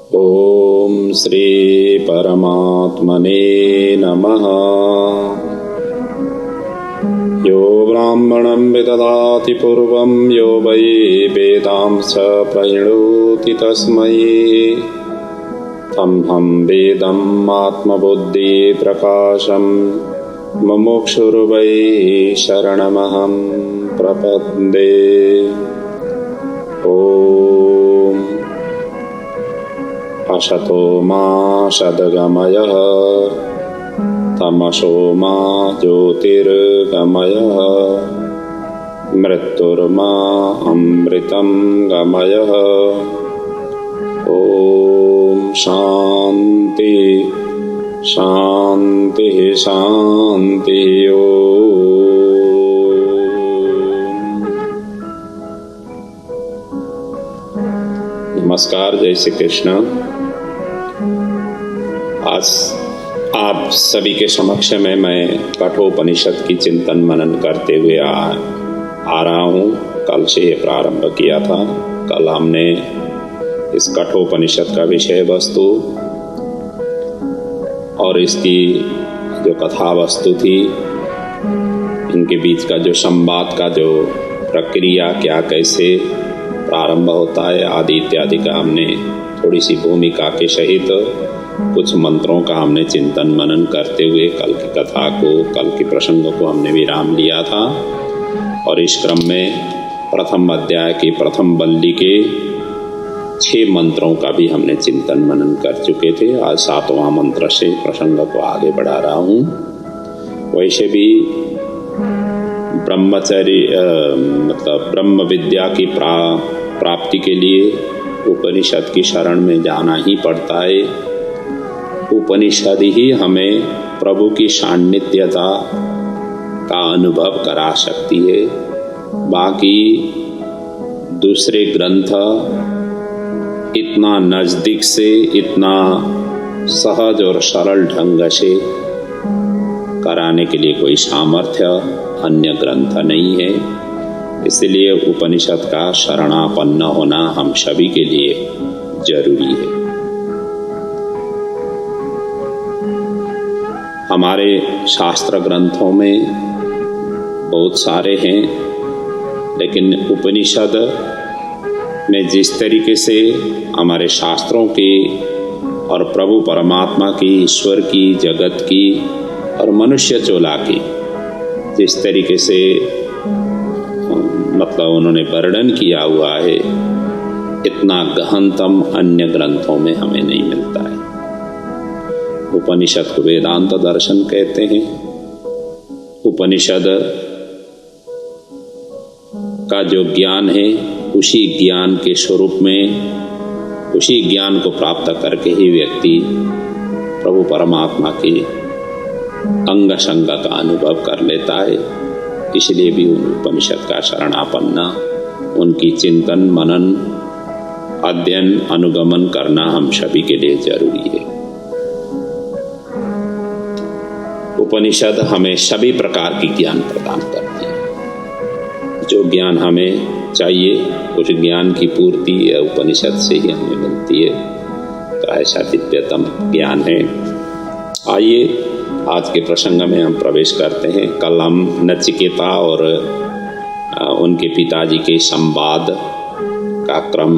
ओम श्री परमात्मने नमः। यो ब्राह्मणं विदधाति पूर्वं यो वै वेदांश्च प्रणोति तस्मै तमहं वेदम् आत्मबुद्धि प्रकाशं मुमुक्षुर्वै शरणमहं प्रपद्ये। ओम असतो मा सद्गमयः तमसो मा ज्योतिर्गमयः मृत्युर्मा अमृतं गमयः। ओम शांति शांति शांति। नमस्कार, जय श्री कृष्ण। आज आप सभी के समक्ष में मैं कठोपनिषद की चिंतन मनन करते हुए आ रहा हूँ। कल से ये प्रारंभ किया था। कल हमने इस कठोपनिषद का विषय वस्तु और इसकी जो कथा वस्तु थी, इनके बीच का जो संवाद का जो प्रक्रिया क्या कैसे प्रारंभ होता है आदि इत्यादि का हमने थोड़ी सी भूमिका के सहित कुछ मंत्रों का हमने चिंतन मनन करते हुए कल की कथा को, कल के प्रसंग को हमने विराम लिया था। और इस क्रम में प्रथम अध्याय की प्रथम वल्ली के 6 मंत्रों का भी हमने चिंतन मनन कर चुके थे। आज 7वां मंत्र से प्रसंग को आगे बढ़ा रहा हूँ। वैसे भी ब्रह्मचर्य मतलब ब्रह्म विद्या की प्राप्ति के लिए उपनिषद की शरण में जाना ही पड़ता है। उपनिषद ही हमें प्रभु की सान्निध्यता का अनुभव करा सकती है। बाकी दूसरे ग्रंथ इतना नजदीक से, इतना सहज और सरल ढंग से कराने के लिए कोई सामर्थ्य अन्य ग्रंथ नहीं है। इसलिए उपनिषद का शरणापन्न होना हम सभी के लिए जरूरी है। हमारे शास्त्र ग्रंथों में बहुत सारे हैं, लेकिन उपनिषद में जिस तरीके से हमारे शास्त्रों की और प्रभु परमात्मा की, ईश्वर की, जगत की और मनुष्य चोला की जिस तरीके से मतलब उन्होंने वर्णन किया हुआ है, इतना गहनतम अन्य ग्रंथों में हमें नहीं मिलता है। उपनिषद को वेदांत दर्शन कहते हैं। उपनिषद का जो ज्ञान है, उसी ज्ञान के स्वरूप में, उसी ज्ञान को प्राप्त करके ही व्यक्ति प्रभु परमात्मा की अंग संग का अनुभव कर लेता है। इसलिए भी उन उपनिषद का शरणापन्न, उनकी चिंतन मनन, अध्ययन, अनुगमन करना हम सभी के लिए जरूरी है। उपनिषद हमें सभी प्रकार की ज्ञान प्रदान करती है। जो ज्ञान हमें चाहिए उस ज्ञान की पूर्ति उपनिषद से ही हमें मिलती है। तो ऐसा दिव्यतम ज्ञान है। आइए आज के प्रसंग में हम प्रवेश करते हैं। कल हम नचिकेता और उनके पिताजी के संवाद का क्रम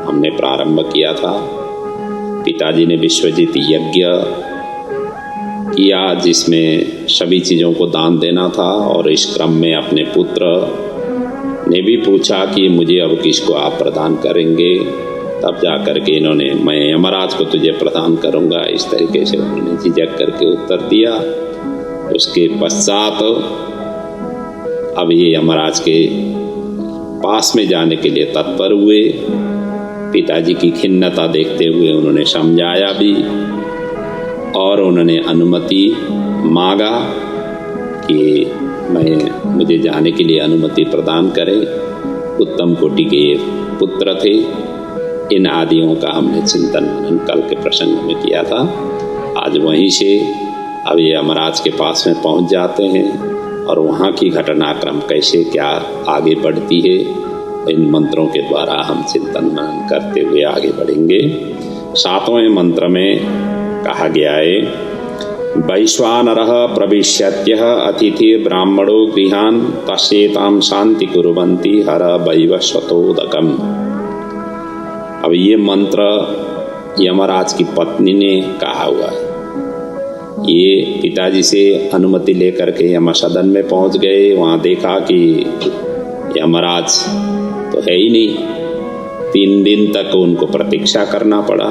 हमने प्रारंभ किया था। पिताजी ने विश्वजित यज्ञ किया जिसमें सभी चीज़ों को दान देना था, और इस क्रम में अपने पुत्र ने भी पूछा कि मुझे अब किसको आप प्रदान करेंगे। तब जा करके इन्होंने, मैं यमराज को तुझे प्रदान करूंगा, इस तरीके से उन्होंने झिझक करके उत्तर दिया। उसके पश्चात अब ये यमराज के पास में जाने के लिए तत्पर हुए। पिताजी की खिन्नता देखते हुए उन्होंने समझाया भी और उन्होंने अनुमति मांगा कि मुझे जाने के लिए अनुमति प्रदान करें। उत्तम कोटि के पुत्र थे। इन आदियों का हमने चिंतन मनन कल के प्रसंग में किया था। आज वहीं से अब ये यमराज के पास में पहुंच जाते हैं और वहाँ की घटनाक्रम कैसे क्या आगे बढ़ती है, इन मंत्रों के द्वारा हम चिंतन मनन करते हुए आगे बढ़ेंगे। 7वें मंत्र में कहा गया है, वैश्वानरः प्रविश्यत्यः अतिथि ब्राह्मणो गृहान् तस्येतां शांति कुर्वन्ति हर वैवस्वतोदकम्। अब ये मंत्र यमराज की पत्नी ने कहा हुआ है। ये पिताजी से अनुमति लेकर के यम सदन में पहुंच गए। वहाँ देखा कि यमराज तो है ही नहीं। 3 दिन तक उनको प्रतीक्षा करना पड़ा।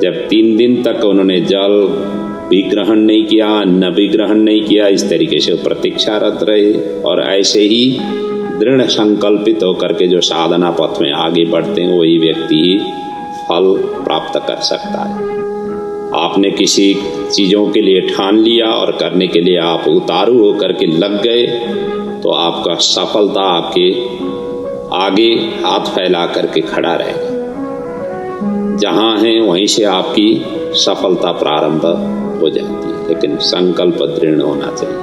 जब 3 दिन तक उन्होंने जल भी ग्रहण नहीं किया, अन्न भी ग्रहण नहीं किया, इस तरीके से प्रतीक्षारत रहे। और ऐसे ही दृढ़ संकल्पित होकर के जो साधना पथ में आगे बढ़ते हैं वही व्यक्ति ही फल प्राप्त कर सकता है। आपने किसी चीज़ों के लिए ठान लिया और करने के लिए आप उतारू होकर के लग गए तो आपका सफलता आपके आगे हाथ फैला करके खड़ा रहेगा। जहाँ है वहीं से आपकी सफलता प्रारंभ हो जाती है, लेकिन संकल्प दृढ़ होना चाहिए।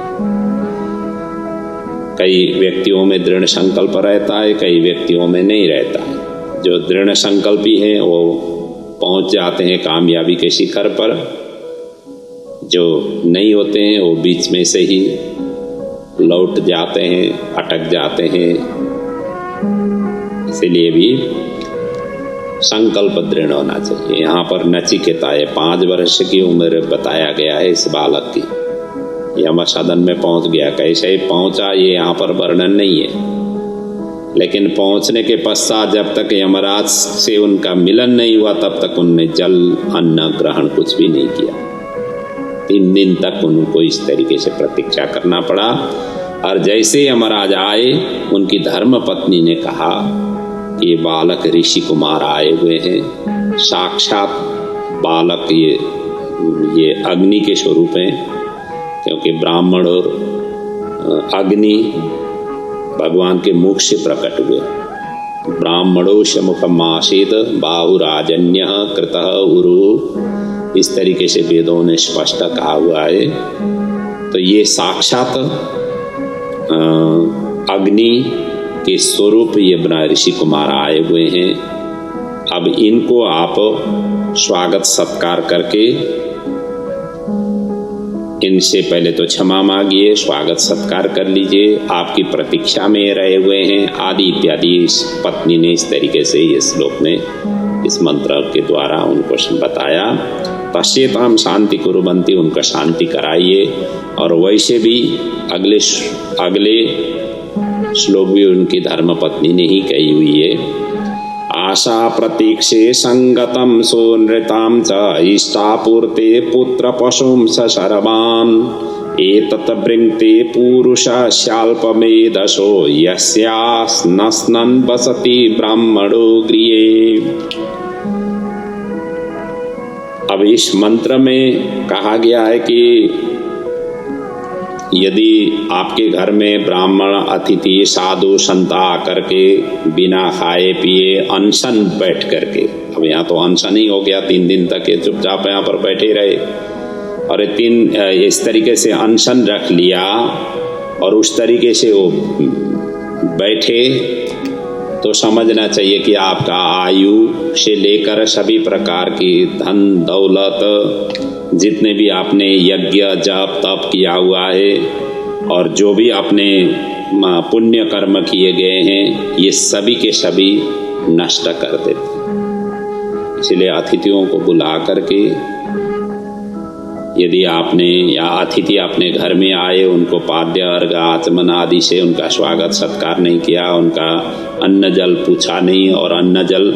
कई व्यक्तियों में दृढ़ संकल्प रहता है, कई व्यक्तियों में नहीं रहता है। जो दृढ़ संकल्पी हैं वो पहुंच जाते हैं कामयाबी के शिखर पर, जो नहीं होते हैं वो बीच में से ही लौट जाते हैं, अटक जाते हैं। इसीलिए भी संकल्प दृढ़ होना चाहिए। यहाँ पर नचिकेता है, 5 वर्ष की उम्र बताया गया है इस बालक की। यम सदन में पहुंच गया, कैसे पहुंचा ये यहाँ पर वर्णन नहीं है, लेकिन पहुंचने के पश्चात जब तक यमराज से उनका मिलन नहीं हुआ तब तक उनने जल अन्न ग्रहण कुछ भी नहीं किया। 3 दिन तक उनको इस तरीके से प्रतीक्षा करना पड़ा। और जैसे यमराज आए, उनकी धर्म पत्नी ने कहा कि बालक ऋषि कुमार आए हुए हैं। साक्षात बालक ये अग्नि के स्वरूप हैं, क्योंकि ब्राह्मण और अग्नि भगवान के मुख से प्रकट हुए। ब्राह्मणोश मुखमासीत बाहुराजन्य कृतः उरु, इस तरीके से वेदों ने स्पष्ट कहा हुआ है। तो ये साक्षात अग्नि के स्वरूप ये ऋषि कुमार आए हुए हैं। अब इनको आप स्वागत सत्कार करके इनसे पहले तो क्षमा मांगिए, स्वागत सत्कार कर लीजिए, आपकी प्रतीक्षा में रहे हुए हैं आदि इत्यादि। इस पत्नी ने इस तरीके से ये श्लोक में इस मंत्र के द्वारा उनको बताया। तस्येतां शांति कुर्वन्ति, उनका शांति कराइए। और वैसे भी अगले श्लोक भी उनकी धर्म पत्नी ने ही कही हुई है। आशा प्रतीक्षे संगतम सोनृतां च इष्टापूर्ते पुत्र पशुं सर्वान् एतत् वृङ्क्ते पुरुषस्याल्पमेधसो यस्यास्नस्नन् वसति ब्राह्मणो गृहे। अब इस मंत्र में कहा गया है कि यदि आपके घर में ब्राह्मण अतिथि साधु संत आकर के बिना खाए पिए अनशन बैठ करके, अब यहाँ तो अनशन ही हो गया, 3 दिन तक ये चुपचाप यहाँ पर बैठे रहे और इस तरीके से अनशन रख लिया और उस तरीके से वो बैठे, तो समझना चाहिए कि आपका आयु से लेकर सभी प्रकार की धन दौलत, जितने भी आपने यज्ञ जप तप किया हुआ है और जो भी आपने पुण्य कर्म किए गए हैं, ये सभी के सभी नष्ट कर देते। इसलिए अतिथियों को बुला करके, यदि आपने या अतिथि अपने घर में आए, उनको पाद्य अर्घ आचमन आदि से उनका स्वागत सत्कार नहीं किया, उनका अन्न जल पूछा नहीं और अन्न जल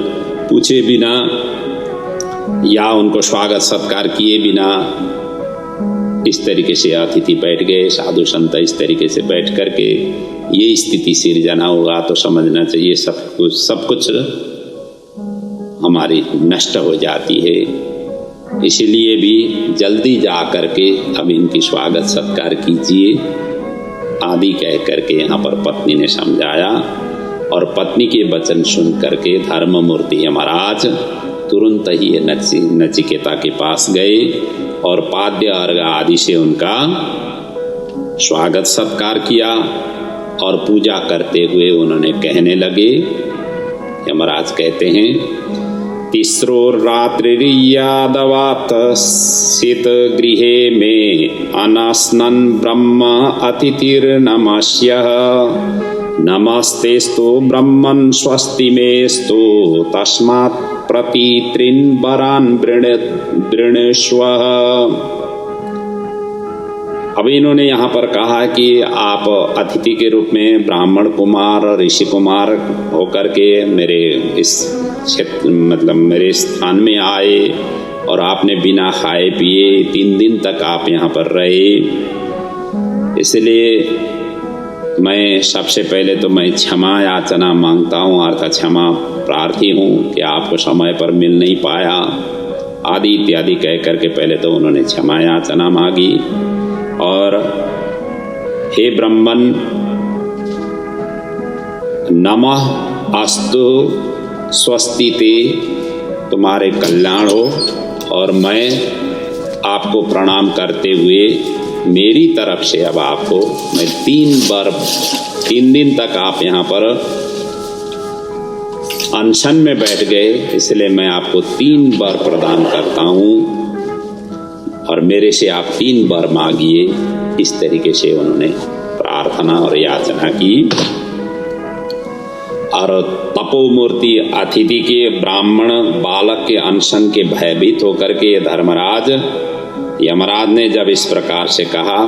पूछे बिना या उनको स्वागत सत्कार किए बिना इस तरीके से अतिथि बैठ गए, साधु संत इस तरीके से बैठ करके ये स्थिति सिर्जना होगा, तो समझना चाहिए सब कुछ हमारी नष्ट हो जाती है। इसलिए भी जल्दी जा करके अब इनकी स्वागत सत्कार कीजिए आदि कह करके यहाँ पर पत्नी ने समझाया। और पत्नी के वचन सुन करके धर्म मूर्ति यमराज तुरंत ही नचिकेता के पास गए और पाद्य अर्घ आदि से उनका स्वागत सत्कार किया और पूजा करते हुए उन्होंने कहने लगे। यमराज कहते हैं, तीसरो रात्रिर्यादवात शीत गृहे में अनस्नन् ब्रह्म अतिथिर्नमस्यः नमस्तेस्तु ब्रह्मन् स्वस्ति मेस्तु तस्मात् प्रतित्रीन् वरान् वृणस्व। अब इन्होंने यहाँ पर कहा कि आप अतिथि के रूप में ब्राह्मण कुमार और ऋषि कुमार होकर के मेरे इस क्षेत्र मतलब मेरे स्थान में आए और आपने बिना खाए पिए 3 दिन तक आप यहाँ पर रहे। इसलिए मैं सबसे पहले तो मैं क्षमा याचना मांगता हूँ, अर्थात क्षमा प्रार्थी हूँ कि आपको समय पर मिल नहीं पाया आदि इत्यादि कह करके पहले तो उन्होंने क्षमा याचना मांगी। और हे ब्रह्मन नमः अस्तु स्वस्ति ते, तुम्हारे कल्याण हो। और मैं आपको प्रणाम करते हुए मेरी तरफ से अब आपको मैं 3 दिन तक आप यहाँ पर अनशन में बैठ गए, इसलिए मैं आपको 3 बार प्रदान करता हूँ और मेरे से आप 3 बार मांगिए। इस तरीके से उन्होंने प्रार्थना और याचना की। और तपोमूर्ति अतिथि के ब्राह्मण बालक के अनशन के भयभीत होकर के धर्मराज यमराज ने जब इस प्रकार से कहा,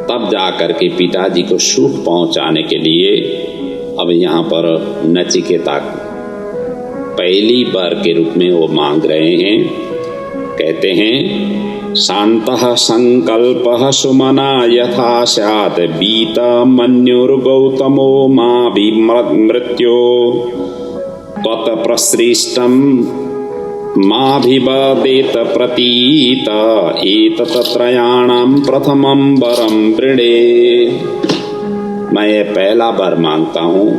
तब जाकर के पिताजी को सुख पहुंचाने के लिए अब यहाँ पर नचिकेता पहली बार के रूप में वो मांग रहे हैं। कहते हैं शान्तः संकल्पः सुमना यथा स्यात् बीत मन्युर्गौतमो माभिमृत्यो त्वत्प्रसृष्टं माभिवदेत प्रतीत एतत् त्रयाणां प्रथमं वरं वृणे। मैं पहला वर मांगता हूँ,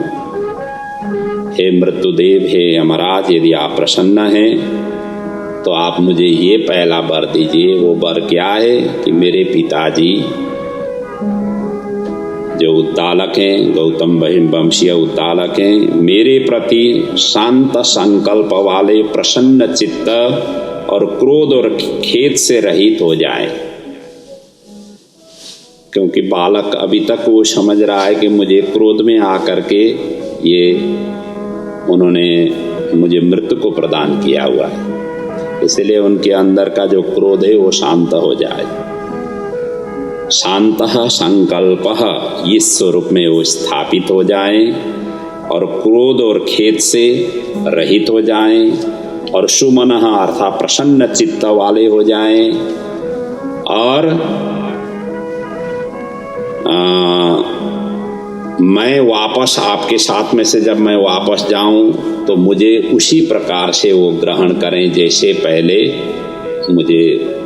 हे मृत्युदेव, हे यमराज, यदि आप प्रसन्न हैं तो आप मुझे ये पहला वर दीजिए। वो वर क्या है कि मेरे पिताजी जो उद्दालक हैं, गौतम वंशीय उद्दालक हैं, मेरे प्रति शांत संकल्प वाले, प्रसन्न चित्त और क्रोध और खेद से रहित हो जाए। क्योंकि बालक अभी तक वो समझ रहा है कि मुझे क्रोध में आकर के ये उन्होंने मुझे मृत्यु को प्रदान किया हुआ है, इसलिए उनके अंदर का जो क्रोध है वो शांत हो जाए। शांतः संकल्पः इस स्वरूप में वो स्थापित हो जाए और क्रोध और खेद से रहित हो जाए और सुमनः अर्थात प्रसन्न चित्त वाले हो जाए। और मैं वापस आपके साथ में से जब मैं वापस जाऊं तो मुझे उसी प्रकार से वो ग्रहण करें जैसे पहले मुझे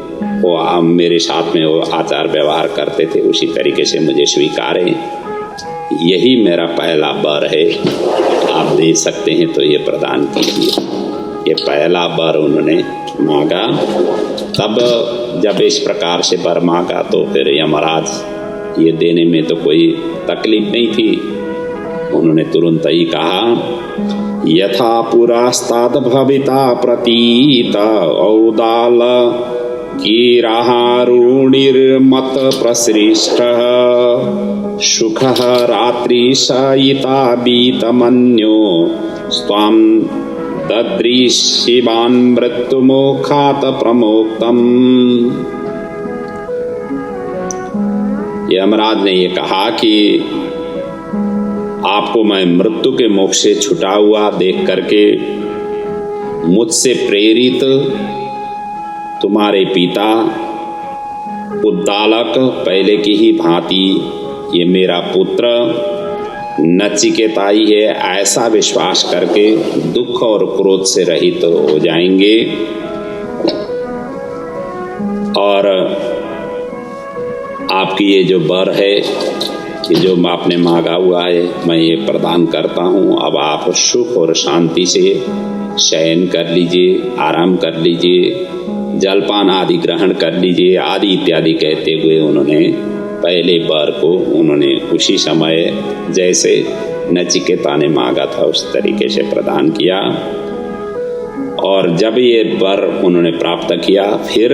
वो मेरे साथ में वो आचार व्यवहार करते थे, उसी तरीके से मुझे स्वीकारें। यही मेरा पहला वर है, आप दे सकते हैं तो ये प्रदान कीजिए। ये पहला वर उन्होंने मांगा। तब जब इस प्रकार से वर मांगा तो फिर यमराज ये देने में तो कोई तकलीफ नहीं थी। उन्होंने तुरंत ही कहा यथा पुरास्ताद भविता प्रतीत औदाल कीराहारुणिर्मत प्रसृष्ट सुखः रात्रि सयिता बीतमन्यो स्वाम ददृशिवान् मृत्युमोक्षात् प्रमोक्तम्। यमराज ने ये कहा कि आपको मैं मृत्यु के मोक्ष से छुटा हुआ देख करके मुझसे प्रेरित तुम्हारे पिता उद्दालक पहले की ही भांति ये मेरा पुत्र नचिकेता ही है, ऐसा विश्वास करके दुख और क्रोध से रहित हो जाएंगे। और आपकी ये जो वर है कि जो आपने मांगा हुआ है मैं ये प्रदान करता हूँ। अब आप सुख और शांति से शयन कर लीजिए, आराम कर लीजिए, जलपान आदि ग्रहण कर लीजिए आदि इत्यादि कहते हुए उन्होंने पहले वर को उन्होंने उसी समय जैसे नचिकेता ने मांगा था उस तरीके से प्रदान किया। और जब ये वर उन्होंने प्राप्त किया, फिर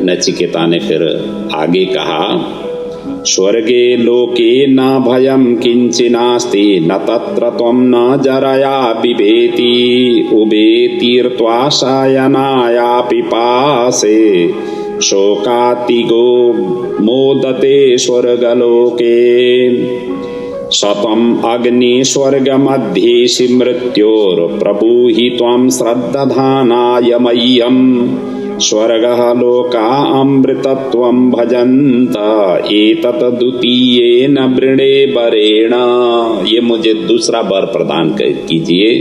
नचिकेता ने फिर आगे कहा, स्वर्गे लोके न भयं किंचिनास्ति न तत्र त्वं न जरया बिभेति उभे तीर्त्वा शयनाया पिपासे शोकातिगो मोदते स्वर्गलोके शतम् अग्नि स्वर्गमध्ये मृत्योर्प्रभूहि त्वं श्रद्दधानाय मह्यम् स्वर्गः लोका अमृतत्वं भजन्त एतत् द्वितीयेन वृणे वरेण। ये मुझे दूसरा वर प्रदान कीजिए।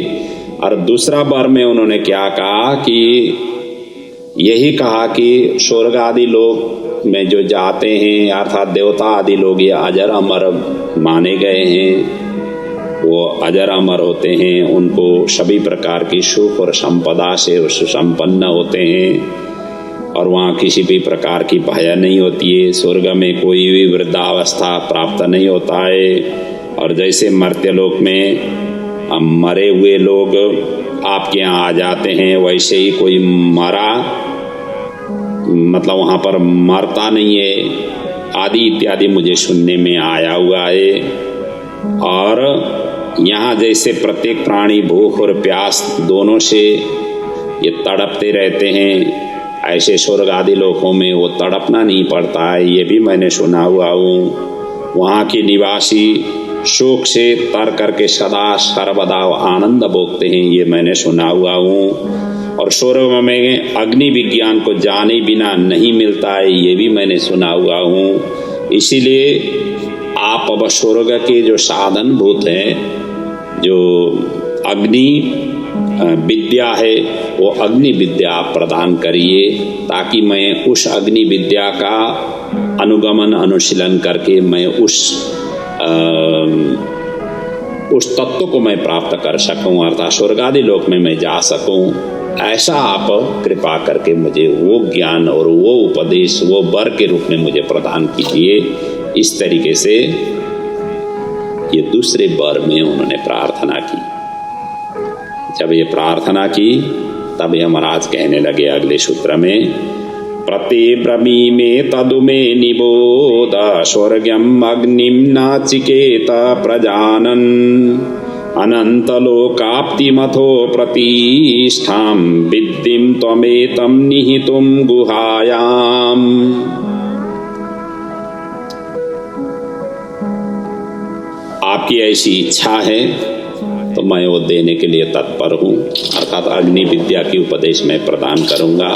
और दूसरा वर में उन्होंने क्या कहा कि यही कहा कि स्वर्ग आदि लोग में जो जाते हैं अर्थात देवता आदि लोग ये अजर अमर माने गए हैं, वो अजर अमर होते हैं, उनको सभी प्रकार की सुख और संपदा से सुसंपन्न होते हैं और वहाँ किसी भी प्रकार की भय नहीं होती है। स्वर्ग में कोई भी वृद्धावस्था प्राप्त नहीं होता है। और जैसे मर्त्यलोक में मरे हुए लोग आपके यहाँ आ जाते हैं, वैसे ही कोई मरा मतलब वहाँ पर मरता नहीं है आदि इत्यादि मुझे सुनने में आया हुआ है। और यहाँ जैसे प्रत्येक प्राणी भूख और प्यास दोनों से ये तड़पते रहते हैं, ऐसे स्वर्ग आदि लोकों में वो तड़पना नहीं पड़ता है, ये भी मैंने सुना हुआ हूँ। वहाँ के निवासी शोक से तर करके सदा सर्वदा आनंद भोगते हैं, ये मैंने सुना हुआ हूँ। और स्वर्ग में अग्नि विज्ञान को जाने बिना नहीं मिलता है, ये भी मैंने सुना हुआ हूँ। इसीलिए आप अब स्वर्ग के जो साधन भूत हैं, जो अग्नि विद्या है, वो अग्नि विद्या आप प्रदान करिए ताकि मैं उस अग्नि विद्या का अनुगमन अनुशीलन करके मैं उस तत्व को मैं प्राप्त कर सकूं, अर्थात स्वर्गादि लोक में मैं जा सकूं। ऐसा आप कृपा करके मुझे वो ज्ञान और वो उपदेश वो वर के रूप में मुझे प्रदान कीजिए। इस तरीके से ये दूसरे वर में उन्होंने प्रार्थना की। जब ये प्रार्थना की तब यमराज कहने लगे अगले सूत्र में, प्रति ब्रमीमे तदुमे निबोध स्वर्गम अग्निम नाचिकेत प्रजानन अनंतलोकाप्तिमथो प्रतिष्ठां विद्धिं त्वमेतं निहितुं गुहायाम्। आपकी ऐसी इच्छा है तो मैं वो देने के लिए तत्पर हूँ, अर्थात अग्नि विद्या की उपदेश मैं प्रदान करूँगा।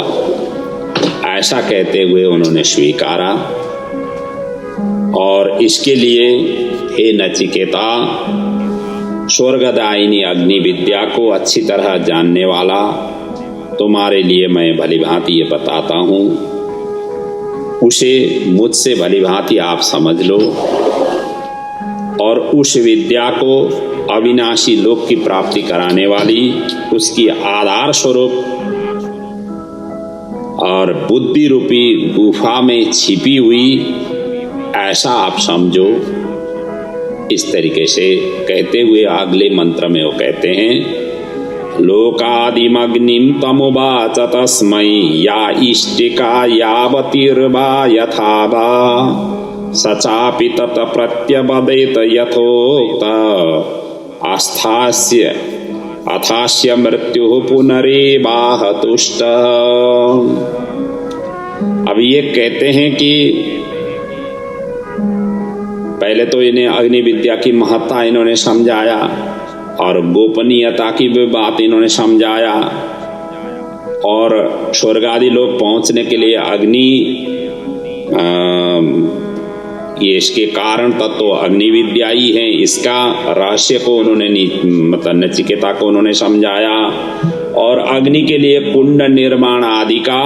ऐसा कहते हुए उन्होंने स्वीकारा। और इसके लिए हे नचिकेता, स्वर्गदायिनी अग्नि विद्या को अच्छी तरह जानने वाला तुम्हारे लिए मैं भलीभांति ये बताता हूँ, उसे मुझसे भलीभांति आप समझ लो और उस विद्या को अविनाशी लोक की प्राप्ति कराने वाली, उसकी आधार स्वरूप और बुद्धि रूपी गुफा में छिपी हुई ऐसा आप समझो। इस तरीके से कहते हुए अगले मंत्र में वो कहते हैं, लोकादिमग्निम तमुवाच तस्मै या इष्टिका यावतीर्वा यथा वा सचापि तत् प्रत्यवदेत यथोक्त आस्थास्य अथास्य मृत्यु पुनरेवाह तुष्ट। अब ये कहते हैं कि पहले तो इन्हें अग्नि विद्या की महत्ता इन्होंने समझाया और गोपनीयता की भी बात इन्होंने समझाया, और स्वर्गादि लोग पहुंचने के लिए अग्नि ये इसके कारण तत्व अग्नि विद्या ही है, इसका रहस्य को उन्होंने मतलब नचिकेता को उन्होंने समझाया। और अग्नि के लिए कुंड निर्माण आदि का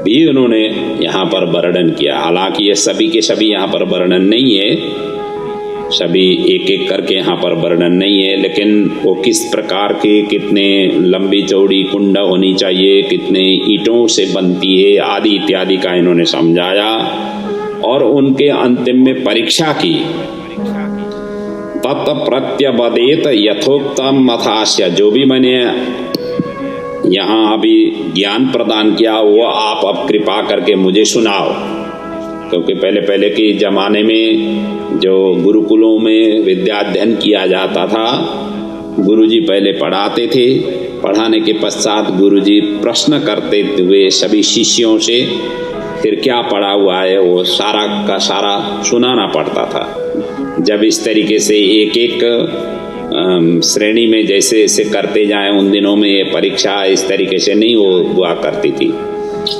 भी उन्होंने यहाँ पर वर्णन किया। हालांकि ये सभी के सभी यहाँ पर वर्णन नहीं है, सभी एक एक करके यहाँ पर वर्णन नहीं है, लेकिन वो किस प्रकार के कितने लंबी चौड़ी कुंड होनी चाहिए, कितने ईंटों से बनती है आदि इत्यादि का इन्होंने समझाया। और उनके अंतिम में परीक्षा की, तत् प्रत्यवदेत यथोक्तम अथास्य, जो भी मैंने यहाँ अभी ज्ञान प्रदान किया वो आप अब कृपा करके मुझे सुनाओ। क्योंकि पहले के ज़माने में जो गुरुकुलों में विद्या अध्ययन किया जाता था, गुरुजी पहले पढ़ाते थे, पढ़ाने के पश्चात गुरुजी प्रश्न करते हुए सभी शिष्यों से फिर क्या पढ़ा हुआ है वो सारा का सारा सुनाना पड़ता था। जब इस तरीके से एक एक श्रेणी में जैसे जैसे करते जाएं, उन दिनों में ये परीक्षा इस तरीके से नहीं हुआ करती थी।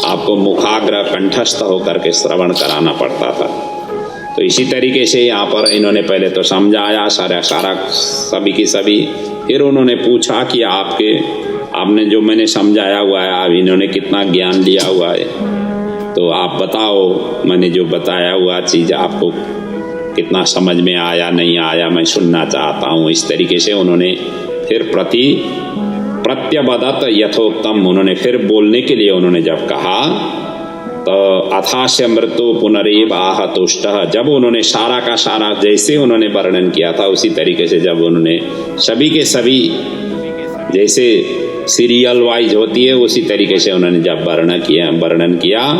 आपको मुखाग्र कंठस्थ होकर के श्रवण कराना पड़ता था। तो इसी तरीके से यहाँ पर इन्होंने पहले तो समझाया सारा सभी की सभी। फिर उन्होंने पूछा कि आपने जो मैंने समझाया हुआ है, आप इन्होंने कितना ज्ञान लिया हुआ है, तो आप बताओ मैंने जो बताया हुआ चीज़ आपको कितना समझ में आया नहीं आया, मैं सुनना चाहता हूँ। इस तरीके से उन्होंने फिर प्रत्यवदत यथोक्तम, उन्होंने फिर बोलने के लिए उन्होंने जब कहा तो अथास्य मृत्यु पुनरेव आह तुष्ट, जब उन्होंने सारा का सारा जैसे उन्होंने वर्णन किया था उसी तरीके से जब उन्होंने सभी के सभी जैसे सीरियल वाइज होती है उसी तरीके से उन्होंने जब वर्णन किया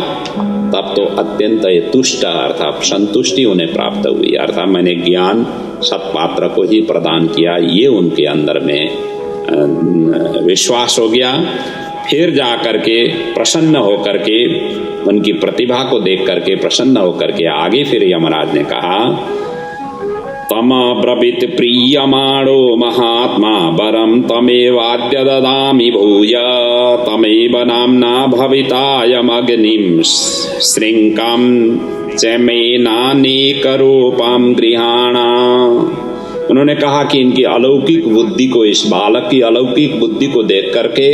तब तो अत्यंत तुष्ट अर्थात संतुष्टि उन्हें प्राप्त हुई। अर्थात मैंने ज्ञान सत्पात्र को ही प्रदान किया, ये उनके अंदर में विश्वास हो गया। फिर जा करके प्रसन्न होकर के उनकी प्रतिभा को देख करके प्रसन्न होकर के आगे फिर यमराज ने कहा, तम ब्रवीत प्रीयमाणो महात्मा वरम तमेवाद्य ददामि भूय तमेव नाम्ना भवितायमग्निं श्रृंकां च मेनानेकरूपां गृहाणा। उन्होंने कहा कि इनकी अलौकिक बुद्धि को, इस बालक की अलौकिक बुद्धि को देख करके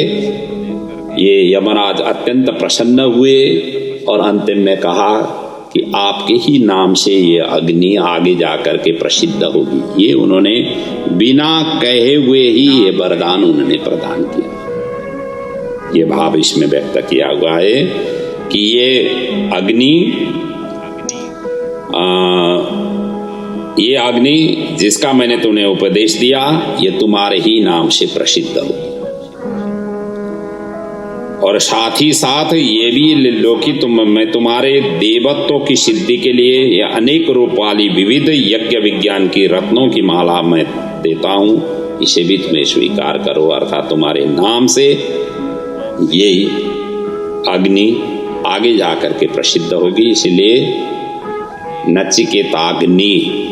ये यमराज अत्यंत प्रसन्न हुए और अंतिम में कहा कि आपके ही नाम से ये अग्नि आगे जाकर के प्रसिद्ध होगी। ये उन्होंने बिना कहे हुए ही ये वरदान उन्होंने प्रदान किया। ये भाव इसमें व्यक्त किया हुआ है कि ये अग्नि जिसका मैंने तुम्हें उपदेश दिया ये तुम्हारे ही नाम से प्रसिद्ध होगी। और साथ ही साथ ये भी लो कि मैं तुम्हारे देवत्व की सिद्धि के लिए ये अनेक रूप वाली विविध यज्ञ विज्ञान की रत्नों की माला मैं देता हूँ, इसे भी तुम्हें स्वीकार करो। अर्थात तुम्हारे नाम से ये अग्नि आगे जाकर के प्रसिद्ध होगी, इसलिए नचिकेताग्नि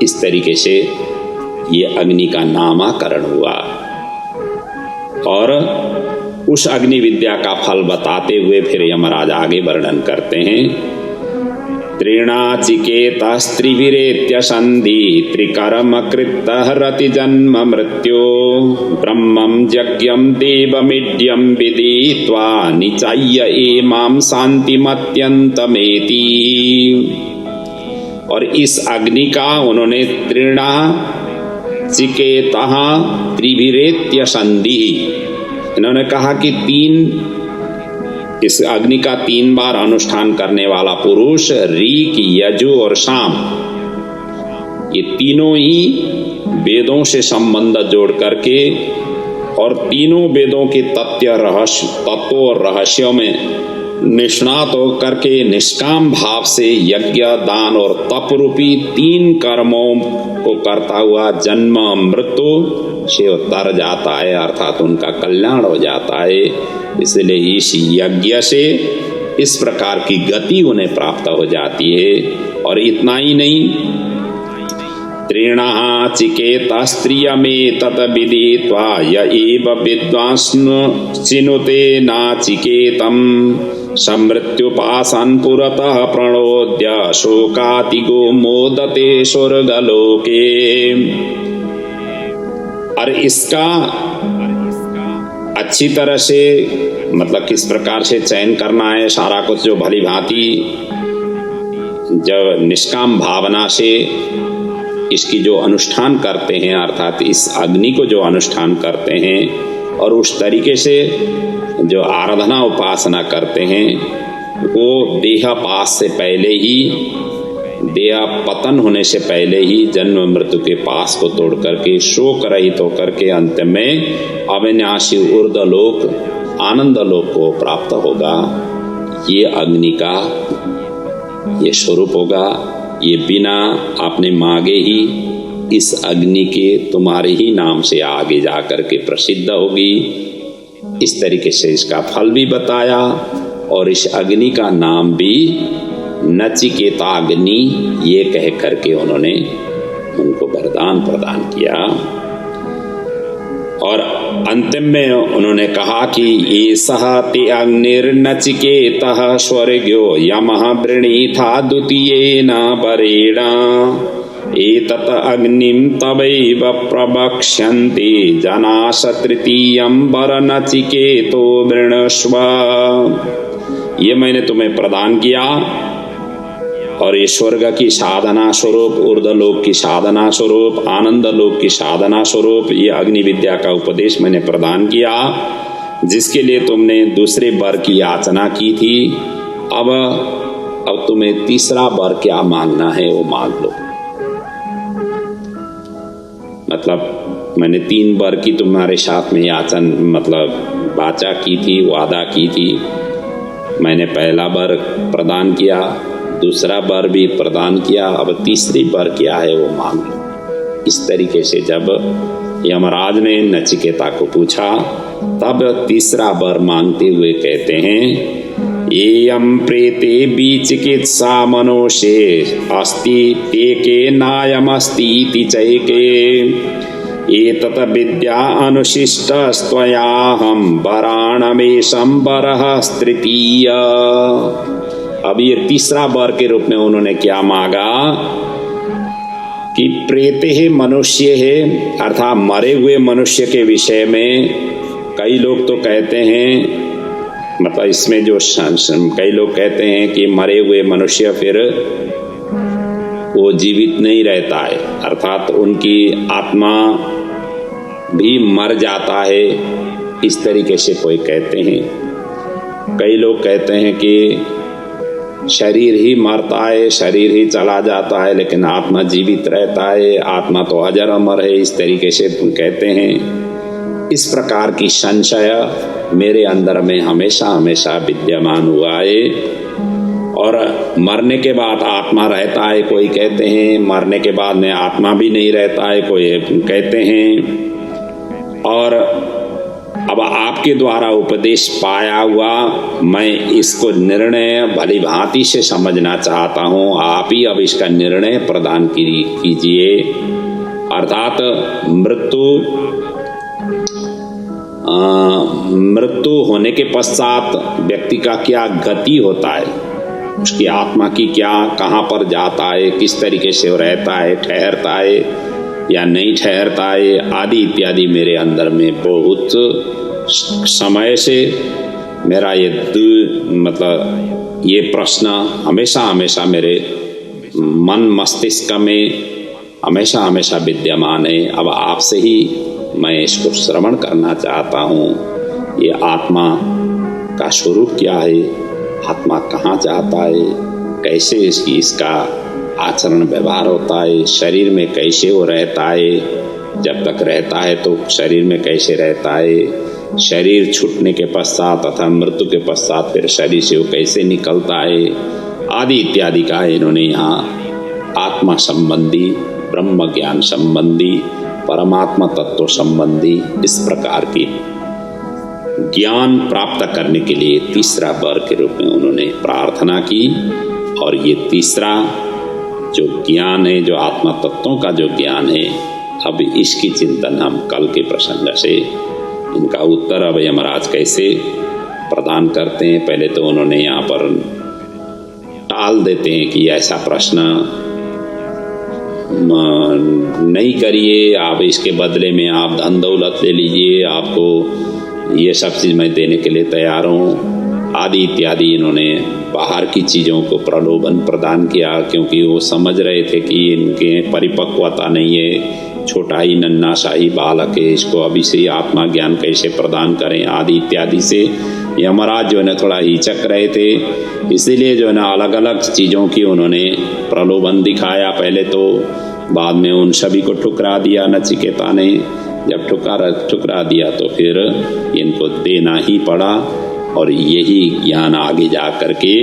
इस तरीके से ये अग्नि का नामकरण हुआ। और उस अग्नि विद्या का फल बताते हुए फिर यमराज आगे वर्णन करते हैं, त्रिणाचिकेतस्त्रिभिरेत्य संधि त्रिकर्म कृत हरति जन्म मृत्यो ब्रह्मं यज्ञं देवमिड्यं विदित्वा निचाय्य एमां शान्तिमत्यन्तमेति। और इस अग्नि का उन्होंने त्रिणाचिकेतः त्रिभिरेत्य संधि, इन्होंने कहा कि इस अग्नि का 3 बार अनुष्ठान करने वाला पुरुष ऋक, यजु और साम, ये तीनों ही वेदों से संबंध जोड़ करके और तीनों वेदों के तत्वों और रहस्यों में निष्णात होकर के निष्काम भाव से यज्ञ, दान और तप रूपी 3 कर्मों को करता हुआ जन्म मृत्यु से उतर जाता है, अर्थात उनका कल्याण हो जाता है। इसलिए इस यज्ञ से इस प्रकार की गति उन्हें प्राप्त हो जाती है। और इतना ही नहीं, त्रिणाचिकेतस्त्रियमेतत् विदित्वा य एव विद्वांश्चिनुते नाचिकेतं समृत्युपाशान् पुरतः प्रणोद्य शोकातिगो मोदते स्वर्गलोके। और इसका अच्छी तरह से मतलब किस प्रकार से चयन करना है, सारा कुछ जो भली भांति जब निष्काम भावना से इसकी जो अनुष्ठान करते हैं, अर्थात इस अग्नि को जो अनुष्ठान करते हैं और उस तरीके से जो आराधना उपासना करते हैं, वो देह पास से पहले ही, देह पतन होने से पहले ही जन्म मृत्यु के पास को तोड़ करके शोक रहित होकर के अंत में अविनाशी ऊर्ध्वलोक आनंद लोक को प्राप्त होगा। ये अग्नि का ये स्वरूप होगा। ये बिना आपने मांगे ही इस अग्नि के तुम्हारे ही नाम से आगे जा कर के प्रसिद्ध होगी। इस तरीके से इसका फल भी बताया और इस अग्नि का नाम भी नचिकेताग्नि ये कह करके उन्होंने उनको वरदान प्रदान किया। और अंतिम में उन्होंने कहा कि ये सह ते अग्निर्नचिकेतः स्वर्ग्यो यमः वृणीथा द्वितीयेन वरेण एतत् अग्निं तवैव प्रवक्ष्यन्ति जनास तृतीयं वरनचिकेतो वृणस्व। ये मैंने तुम्हें प्रदान किया और ये स्वर्ग की साधना स्वरूप, ऊर्ध्वलोक की साधना स्वरूप, आनंद लोक की साधना स्वरूप ये अग्नि विद्या का उपदेश मैंने प्रदान किया, जिसके लिए तुमने दूसरे वर की याचना की थी। अब तुम्हें तीसरा वर क्या मांगना है वो मांग लो। मतलब मैंने 3 वर की तुम्हारे साथ में याचन मतलब वाचा की थी, वादा की थी। मैंने पहला वर प्रदान किया, दूसरा वर भी प्रदान किया, अब तीसरी वर क्या है वो मांग लो। इस तरीके से जब यमराज ने नचिकेता को पूछा तब तीसरा वर मांगते हुए कहते हैं, एयं प्रेते विचिकित्सा मनुष्ये अस्ति तेके नायमस्ति चैके एतत् विद्या अनुशिष्टस्त्वयाहं वराणमेशं वरः तृतीय। अब ये तीसरा वर के रूप में उन्होंने क्या मांगा कि प्रेते है मनुष्य है, अर्थात मरे हुए मनुष्य के विषय में कई लोग तो कहते हैं, मतलब इसमें जो कई लोग कहते हैं कि मरे हुए मनुष्य फिर वो जीवित नहीं रहता है, अर्थात उनकी आत्मा भी मर जाता है। इस तरीके से कोई कहते हैं। कई लोग कहते हैं कि शरीर ही मरता है, शरीर ही चला जाता है, लेकिन आत्मा जीवित रहता है, आत्मा तो अजर अमर है। इस तरीके से कहते हैं। इस प्रकार की संशय मेरे अंदर में हमेशा हमेशा विद्यमान हुआ है। और मरने के बाद आत्मा रहता है, कोई कहते हैं मरने के बाद में आत्मा भी नहीं रहता है, कोई कहते हैं। और अब आपके द्वारा उपदेश पाया हुआ मैं इसको निर्णय भली भांति से समझना चाहता हूँ। आप ही अब इसका निर्णय प्रदान कीजिए। अर्थात मृत्यु होने के पश्चात व्यक्ति का क्या गति होता है, उसकी आत्मा की क्या, कहाँ पर जाता है, किस तरीके से वो रहता है, ठहरता है या नहीं ठहरता है, आदि इत्यादि मेरे अंदर में बहुत समय से मेरा ये प्रश्न हमेशा हमेशा मेरे मन मस्तिष्क में हमेशा हमेशा विद्यमान है। अब आपसे ही मैं इसको श्रवण करना चाहता हूँ। ये आत्मा का स्वरूप क्या है, आत्मा कहाँ जाता है, कैसे इसका आचरण व्यवहार होता है, शरीर में कैसे वो रहता है, जब तक रहता है तो शरीर में कैसे रहता है, शरीर छूटने के पश्चात तथा मृत्यु के पश्चात फिर शरीर से वो कैसे निकलता है, आदि इत्यादि का इन्होंने यहाँ आत्मा संबंधी, ब्रह्म ज्ञान संबंधी, परमात्मा तत्व संबंधी इस प्रकार की ज्ञान प्राप्त करने के लिए तीसरा वर के रूप में उन्होंने प्रार्थना की। और ये तीसरा जो ज्ञान है, जो आत्मा तत्वों का जो ज्ञान है, अब इसकी चिंतन हम कल के प्रसंग से इनका उत्तर अब यमराज कैसे प्रदान करते हैं। पहले तो उन्होंने यहाँ पर टाल देते हैं कि ऐसा प्रश्न नहीं करिए, आप इसके बदले में आप धन दौलत ले लीजिए, आपको ये सब चीज़ मैं देने के लिए तैयार हूँ, आदि इत्यादि इन्होंने बाहर की चीज़ों को प्रलोभन प्रदान किया, क्योंकि वो समझ रहे थे कि इनके परिपक्वता नहीं है, छोटा ही नन्हा शाही बालक है, इसको अभी से ही आत्मा ज्ञान कैसे प्रदान करें, आदि इत्यादि से यमराज जो है ना थोड़ा हिचक रहे थे। इसीलिए जो है ना अलग अलग चीज़ों की उन्होंने प्रलोभन दिखाया पहले तो, बाद में उन सभी को ठुकरा दिया नचिकेता ने। जब ठुकरा दिया तो फिर इनको देना ही पड़ा। और यही ज्ञान आगे जा कर के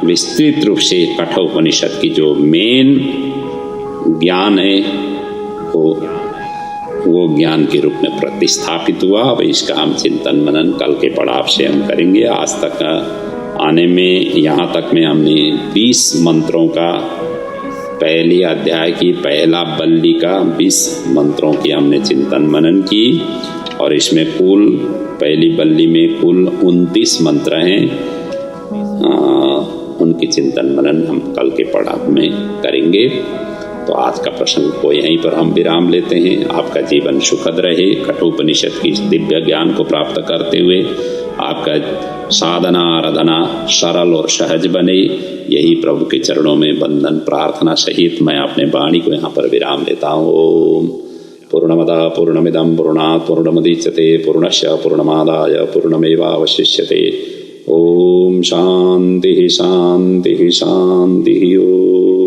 विस्तृत रूप से कठोपनिषद की जो मेन ज्ञान है वो ज्ञान के रूप में प्रतिस्थापित हुआ। अब इसका हम चिंतन मनन कल के पड़ाव से हम करेंगे। आज तक आने में यहाँ तक में हमने 20 मंत्रों का, पहली अध्याय की पहला बल्ली का 20 मंत्रों की हमने चिंतन मनन की। और इसमें कुल पहली बल्ली में कुल 29 मंत्र हैं। उनकी चिंतन मनन हम कल के पड़ाव में करेंगे। तो आज का प्रसंग को यहीं पर हम विराम लेते हैं। आपका जीवन सुखद रहे, कठोपनिषद की दिव्य ज्ञान को प्राप्त करते हुए आपका साधना आराधना सरल और सहज बने, यही प्रभु के चरणों में वंदन प्रार्थना सहित मैं अपने वाणी को यहाँ पर विराम लेता हूँ। ओम पूर्णमदः पूर्णमिदं पूर्णात् पूर्णमुदच्यते पूर्णस्य पूर्णमादाय पूर्णमेवावशिष्यते। ओम शांति शांति शांति। ओम।